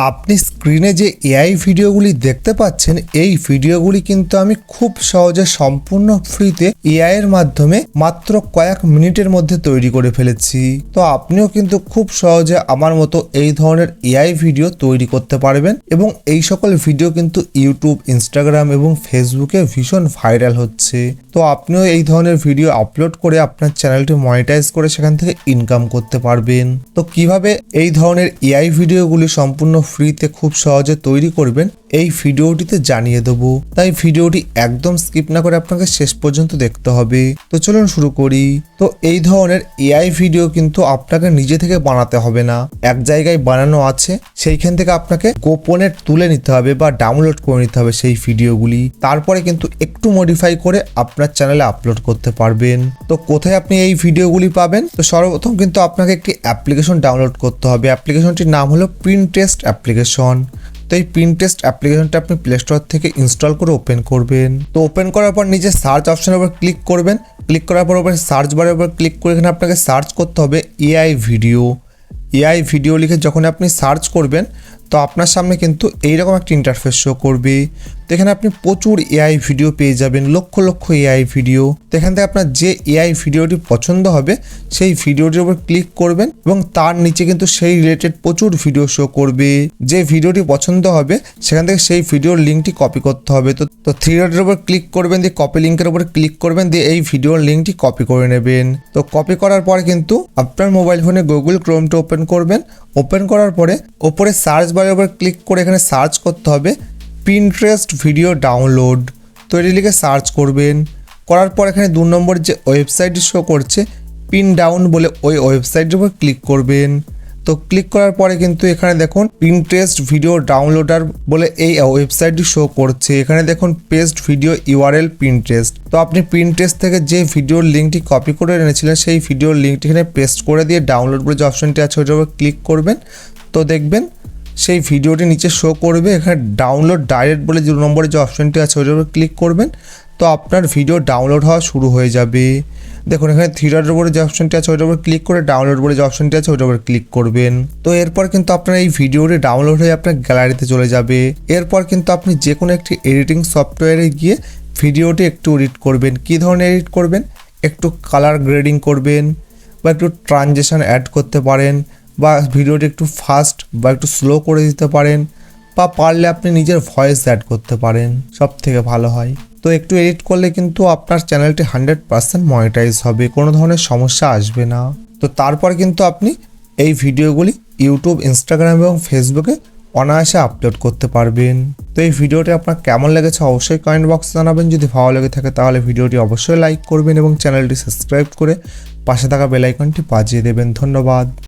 আপনি স্ক্রিনে যে এআই ভিডিওগুলি দেখতে পাচ্ছেন, এই ভিডিওগুলি কিন্তু আমি খুব সহজে সম্পূর্ণ ফ্রিতে এআই এর মাধ্যমে মাত্র কয়েক মিনিটের মধ্যে তৈরি করে ফেলেছি। তো আপনিও কিন্তু খুব সহজে আমার মতো এই ধরনের এআই ভিডিও তৈরি করতে পারবেন এবং এই সকল ভিডিও কিন্তু ইউটিউব, ইনস্টাগ্রাম এবং ফেসবুকে ভীষণ ভাইরাল হচ্ছে। তো আপনিও এই ধরনের ভিডিও আপলোড করে আপনার চ্যানেলটি মনিটাইজ করে সেখান থেকে ইনকাম করতে পারবেন। তো কিভাবে এই ধরনের এআই ভিডিওগুলি সম্পূর্ণ ফ্রিতে খুব সহজে তৈরি করবেন এই ভিডিওটিতে জানিয়ে দেবো, তাই ভিডিওটি একদম স্কিপ না করে আপনাকে শেষ পর্যন্ত দেখতে হবে। তো চলুন শুরু করি। তো এই ধরনের এআই ভিডিও কিন্তু আপনাকে নিজে থেকে বানাতে হবে না, এক জায়গায় বানানো আছে, সেইখান থেকে আপনাকে গোপনে তুলে নিতে হবে বা ডাউনলোড করে নিতে হবে সেই ভিডিওগুলি। তারপরে কিন্তু একটু মডিফাই করে আপনার চ্যানেলে আপলোড করতে পারবেন। তো কোথায় আপনি এই ভিডিওগুলি পাবেন? তো সর্বপ্রথম কিন্তু আপনাকে একটি অ্যাপ্লিকেশন ডাউনলোড করতে হবে। অ্যাপ্লিকেশনটির নাম হলো পিনটেস্ট অ্যাপ্লিকেশন। তো এই পিনটেস্ট অ্যাপ্লিকেশনটা আপনি প্লে স্টোর থেকে ইনস্টল করে ওপেন করবেন। তো ওপেন করার পর নিচে সার্চ অপশনের উপর ক্লিক করবেন। ক্লিক করার পর উপরে সার্চ বারের উপর ক্লিক করে এখানে আপনাকে সার্চ করতে হবে এআই ভিডিও। এআই ভিডিও লিখে যখন আপনি সার্চ করবেন তো আপনার সামনে কিন্তু এইরকম একটা ইন্টারফেস শো করবে। তো এখানে আপনি প্রচুর এআই ভিডিও পেয়ে যাবেন, লক্ষ লক্ষ এআই ভিডিও। তো এখান থেকে আপনার যে এআই ভিডিওটি পছন্দ হবে সেই ভিডিওটির উপর ক্লিক করবেন এবং তার নিচে কিন্তু সেই রিলেটেড প্রচুর ভিডিও শো করবে। যে ভিডিওটি পছন্দ হবে সেখান থেকে সেই ভিডিওর লিঙ্কটি কপি করতে হবে। তো থ্রি ডটের উপর ক্লিক করবেন, দিয়ে কপি লিঙ্কের উপর ক্লিক করবেন, দিয়ে এই ভিডিওর লিঙ্কটি কপি করে নেবেন। তো কপি করার পরে কিন্তু আপনার মোবাইল ফোনে গুগল ক্রোমটা ওপেন করবেন। ওপেন করার পরে ওপরে সার্চ বারের উপর ক্লিক করে এখানে সার্চ করতে হবে পিনট্রেস্ট ভিডিও ডাউনলোড। তো এটি লিখে সার্চ করবেন। করার পর এখানে 2 নম্বর যে ওয়েবসাইটটি শো করছে পিন ডাউন বলে, ওই ওয়েবসাইটের উপর ক্লিক করবেন। তো ক্লিক করার পরে কিন্তু এখানে দেখুন পিনট্রেস্ট ভিডিও ডাউনলোডার বলে এই ওয়েবসাইটটি শো করছে। এখানে দেখুন পেস্ট ভিডিও ইউআরএল পিনট্রেস্ট। তো আপনি পিনট্রেস্ট থেকে যে ভিডিওর লিঙ্কটি কপি করে এনেছিলেন সেই ভিডিওর লিঙ্কটি এখানে পেস্ট করে দিয়ে ডাউনলোড বলে যে অপশনটি আছে ওইটার উপর ক্লিক করবেন। তো দেখবেন সেই ভিডিওটি নিচে শো করবে। এখানে ডাউনলোড ডাইরেক্ট বলে 2 নম্বরে যে অপশনটি আছে ওইটার উপর ক্লিক করবেন। তো আপনার ভিডিও ডাউনলোড হওয়া শুরু হয়ে যাবে। দেখুন এখানে থ্রি ডটের উপরে যে অপশনটি আছে ওইটার উপর ক্লিক করে ডাউনলোড বলে যে অপশনটি আছে ওইটার উপর ক্লিক করবেন। তো এরপর কিন্তু আপনার এই ভিডিওটি ডাউনলোড হয়ে আপনার গ্যালারিতে চলে যাবে। এরপর কিন্তু আপনি যে কোনো একটি এডিটিং সফটওয়্যারে গিয়ে ভিডিওটি একটু এডিট করবেন। কী ধরনের এডিট করবেন? একটু কালার গ্রেডিং করবেন বা একটু ট্রানজিশন অ্যাড করতে পারেন, বা ভিডিওটি একটু ফাস্ট বা একটু স্লো করে দিতে পারেন, বা পারলে আপনি নিজের ভয়েস অ্যাড করতে পারেন, সব থেকে ভালো হয়। তো একটু এডিট করলে কিন্তু আপনার চ্যানেলটি 100% মনিটাইজ হবে, কোনো ধরনের সমস্যা আসবে না। তো তারপর কিন্তু আপনি এই ভিডিওগুলি ইউটিউব, ইনস্টাগ্রাম এবং ফেসবুকে অনায়াসে আপলোড করতে পারবেন। তো এই ভিডিওটি আপনার কেমন লেগেছে অবশ্যই কমেন্ট বক্সে জানাবেন। যদি ভালো লেগে থাকে তাহলে ভিডিওটি অবশ্যই লাইক করবেন এবং চ্যানেলটি সাবস্ক্রাইব করে পাশে থাকা বেল আইকনটি বাজিয়ে দেবেন। ধন্যবাদ।